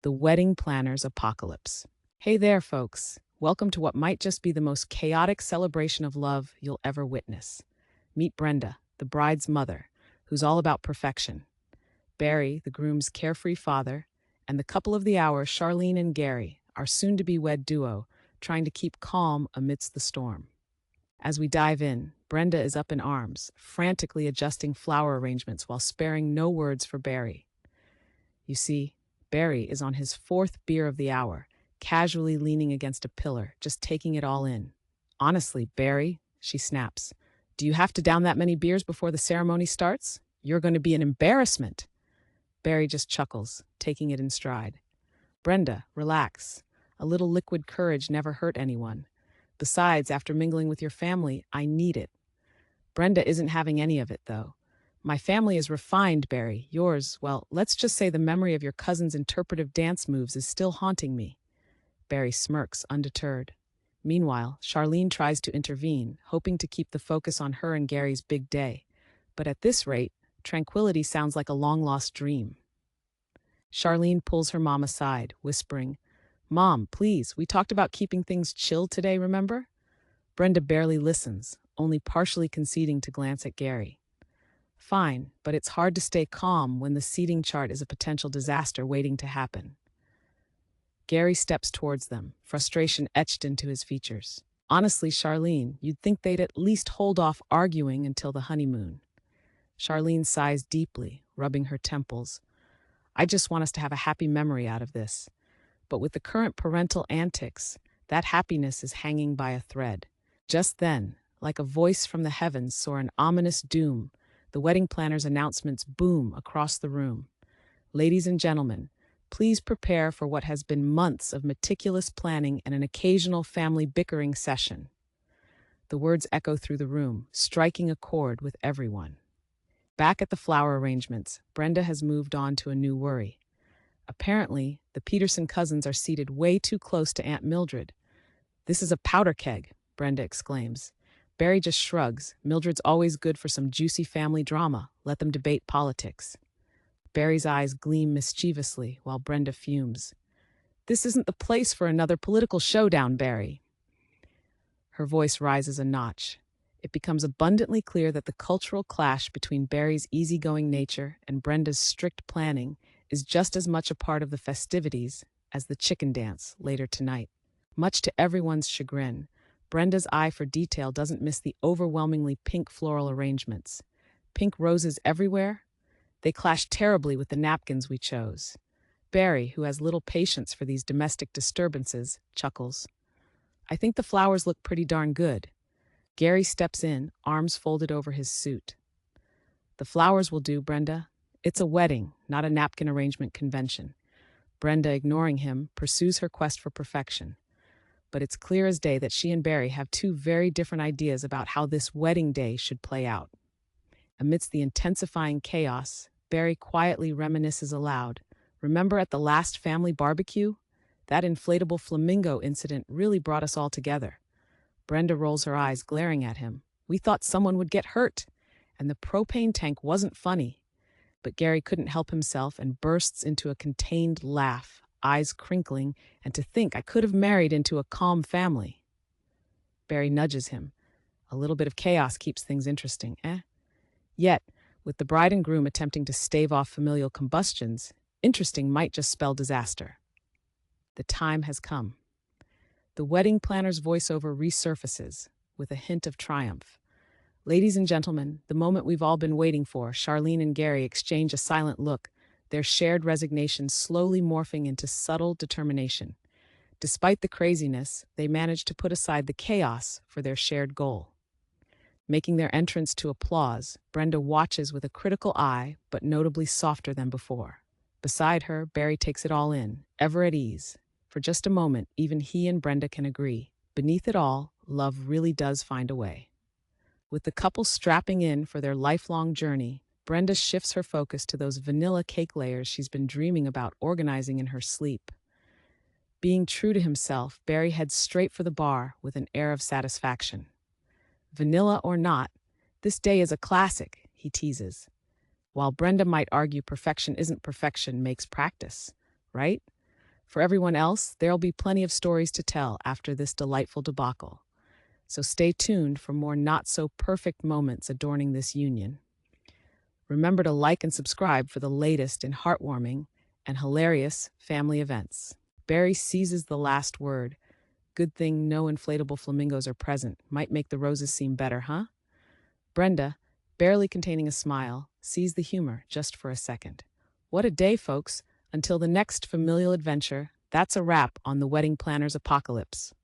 The Wedding Planner's Apocalypse. Hey there, folks. Welcome to what might just be the most chaotic celebration of love you'll ever witness. Meet Brenda, the bride's mother, who's all about perfection. Barry, the groom's carefree father, and the couple of the hour, Charlene and Gary, our soon-to-be wed duo, trying to keep calm amidst the storm. As we dive in, Brenda is up in arms, frantically adjusting flower arrangements while sparing no words for Barry. You see, Barry is on his fourth beer of the hour, casually leaning against a pillar, just taking it all in. Honestly, Barry, she snaps, do you have to down that many beers before the ceremony starts? You're going to be an embarrassment. Barry just chuckles, taking it in stride. Brenda, relax. A little liquid courage never hurt anyone. Besides, after mingling with your family, I need it. Brenda isn't having any of it, though. My family is refined, Barry. Yours, well, let's just say the memory of your cousin's interpretive dance moves is still haunting me. Barry smirks, undeterred. Meanwhile, Charlene tries to intervene, hoping to keep the focus on her and Gary's big day. But at this rate, tranquility sounds like a long-lost dream. Charlene pulls her mom aside, whispering, Mom, please, we talked about keeping things chill today, remember? Brenda barely listens, only partially conceding to glance at Gary. Fine, but it's hard to stay calm when the seating chart is a potential disaster waiting to happen. Gary steps towards them, frustration etched into his features. Honestly, Charlene, you'd think they'd at least hold off arguing until the honeymoon. Charlene sighs deeply, rubbing her temples. I just want us to have a happy memory out of this. But with the current parental antics, that happiness is hanging by a thread. Just then, like a voice from the heavens soar an ominous doom. The wedding planner's announcements boom across the room. Ladies and gentlemen, please prepare for what has been months of meticulous planning and an occasional family bickering session. The words echo through the room, striking a chord with everyone. Back at the flower arrangements, Brenda has moved on to a new worry. Apparently, the Peterson cousins are seated way too close to Aunt Mildred. This is a powder keg, Brenda exclaims. Barry just shrugs. Mildred's always good for some juicy family drama. Let them debate politics. Barry's eyes gleam mischievously while Brenda fumes. This isn't the place for another political showdown, Barry. Her voice rises a notch. It becomes abundantly clear that the cultural clash between Barry's easygoing nature and Brenda's strict planning is just as much a part of the festivities as the chicken dance later tonight. Much to everyone's chagrin, Brenda's eye for detail doesn't miss the overwhelmingly pink floral arrangements. Pink roses everywhere? They clash terribly with the napkins we chose. Barry, who has little patience for these domestic disturbances, chuckles. I think the flowers look pretty darn good. Gary steps in, arms folded over his suit. The flowers will do, Brenda. It's a wedding, not a napkin arrangement convention. Brenda, ignoring him, pursues her quest for perfection. But it's clear as day that she and Barry have two very different ideas about how this wedding day should play out. Amidst the intensifying chaos, Barry quietly reminisces aloud. Remember at the last family barbecue? That inflatable flamingo incident really brought us all together. Brenda rolls her eyes, glaring at him. We thought someone would get hurt, and the propane tank wasn't funny. But Gary couldn't help himself and bursts into a contained laugh, eyes crinkling, and to think I could have married into a calm family. Barry nudges him. A little bit of chaos keeps things interesting, eh? Yet, with the bride and groom attempting to stave off familial combustions, interesting might just spell disaster. The time has come. The wedding planner's voiceover resurfaces with a hint of triumph. Ladies and gentlemen, the moment we've all been waiting for, Charlene and Gary exchange a silent look, their shared resignation slowly morphing into subtle determination. Despite the craziness, they manage to put aside the chaos for their shared goal. Making their entrance to applause, Brenda watches with a critical eye, but notably softer than before. Beside her, Barry takes it all in, ever at ease. For just a moment, even he and Brenda can agree. Beneath it all, love really does find a way. With the couple strapping in for their lifelong journey, Brenda shifts her focus to those vanilla cake layers she's been dreaming about organizing in her sleep. Being true to himself, Barry heads straight for the bar with an air of satisfaction. Vanilla or not, this day is a classic, he teases. While Brenda might argue perfection isn't perfection makes practice, right? For everyone else, there'll be plenty of stories to tell after this delightful debacle. So stay tuned for more not-so-perfect moments adorning this union. Remember to like and subscribe for the latest in heartwarming and hilarious family events. Barry seizes the last word. Good thing no inflatable flamingos are present. Might make the roses seem better, huh? Brenda, barely containing a smile, sees the humor just for a second. What a day, folks. Until the next familial adventure, that's a wrap on the wedding planner's apocalypse.